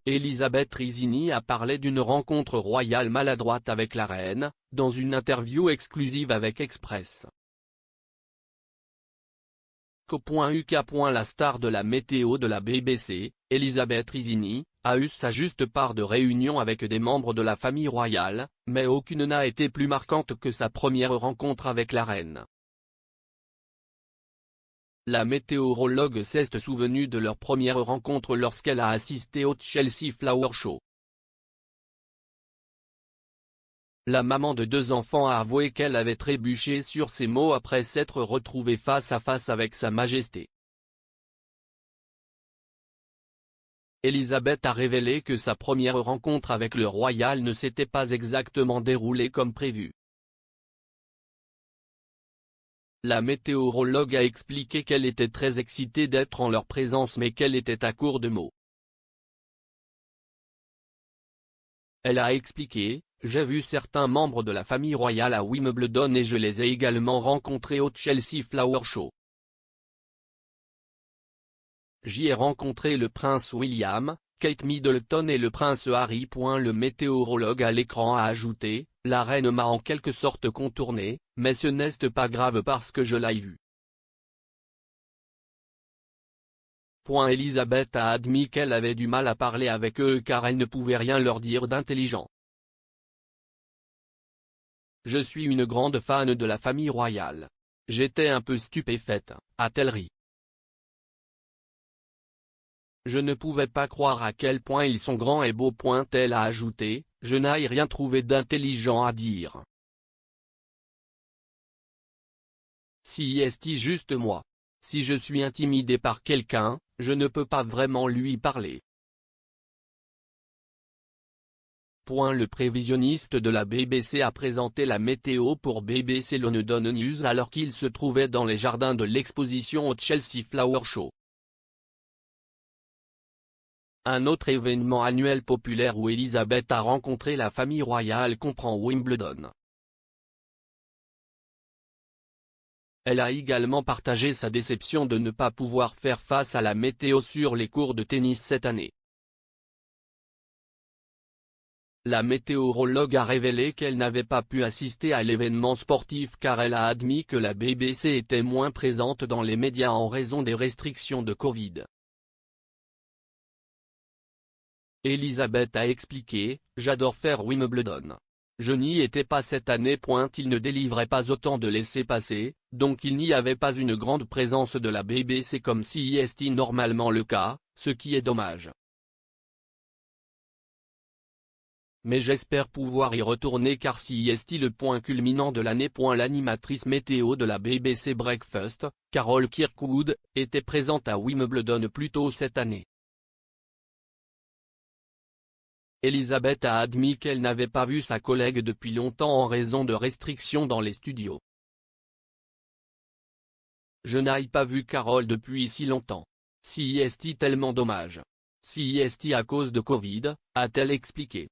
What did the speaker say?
Elisabeth Rizzini a parlé d'une rencontre royale maladroite avec la reine, dans une interview exclusive avec Express. Co.uk. La star de la météo de la BBC, Elisabeth Rizzini, a eu sa juste part de réunions avec des membres de la famille royale, mais aucune n'a été plus marquante que sa première rencontre avec la reine. La météorologue s'est souvenue de leur première rencontre lorsqu'elle a assisté au Chelsea Flower Show. La maman de 2 enfants a avoué qu'elle avait trébuché sur ses mots après s'être retrouvée face à face avec Sa Majesté. Elisabeth a révélé que sa première rencontre avec le royal ne s'était pas exactement déroulée comme prévu. La météorologue a expliqué qu'elle était très excitée d'être en leur présence mais qu'elle était à court de mots. Elle a expliqué: « J'ai vu certains membres de la famille royale à Wimbledon et je les ai également rencontrés au Chelsea Flower Show. J'y ai rencontré le prince William, Kate Middleton et le prince Harry. » Le météorologue à l'écran a ajouté: « La reine m'a en quelque sorte contourné, mais ce n'est pas grave parce que je l'ai vue. » Elisabeth a admis qu'elle avait du mal à parler avec eux car elle ne pouvait rien leur dire d'intelligent. « Je suis une grande fan de la famille royale. J'étais un peu stupéfaite, a-t-elle ri. Je ne pouvais pas croire à quel point ils sont grands et beaux. Elle a ajouté: « Je n'ai rien trouvé d'intelligent à dire. Si est juste moi. Si je suis intimidé par quelqu'un, je ne peux pas vraiment lui parler. » Le prévisionniste de la BBC a présenté la météo pour BBC London News alors qu'il se trouvait dans les jardins de l'exposition au Chelsea Flower Show. Un autre événement annuel populaire où Elisabeth a rencontré la famille royale comprend Wimbledon. Elle a également partagé sa déception de ne pas pouvoir faire face à la météo sur les cours de tennis cette année. La météorologue a révélé qu'elle n'avait pas pu assister à l'événement sportif car elle a admis que la BBC était moins présente dans les médias en raison des restrictions de Covid. Elisabeth a expliqué: « J'adore faire Wimbledon. Je n'y étais pas cette année. Il ne délivrait pas autant de laissez-passer, donc il n'y avait pas une grande présence de la BBC comme c'est normalement le cas, ce qui est dommage. Mais j'espère pouvoir y retourner car c'est le point culminant de l'année. » L'animatrice météo de la BBC Breakfast, Carol Kirkwood, était présente à Wimbledon plus tôt cette année. Elisabeth a admis qu'elle n'avait pas vu sa collègue depuis longtemps en raison de restrictions dans les studios. « Je n'ai pas vu Carol depuis si longtemps. C'est tellement dommage. C'est à cause de Covid, a-t-elle expliqué.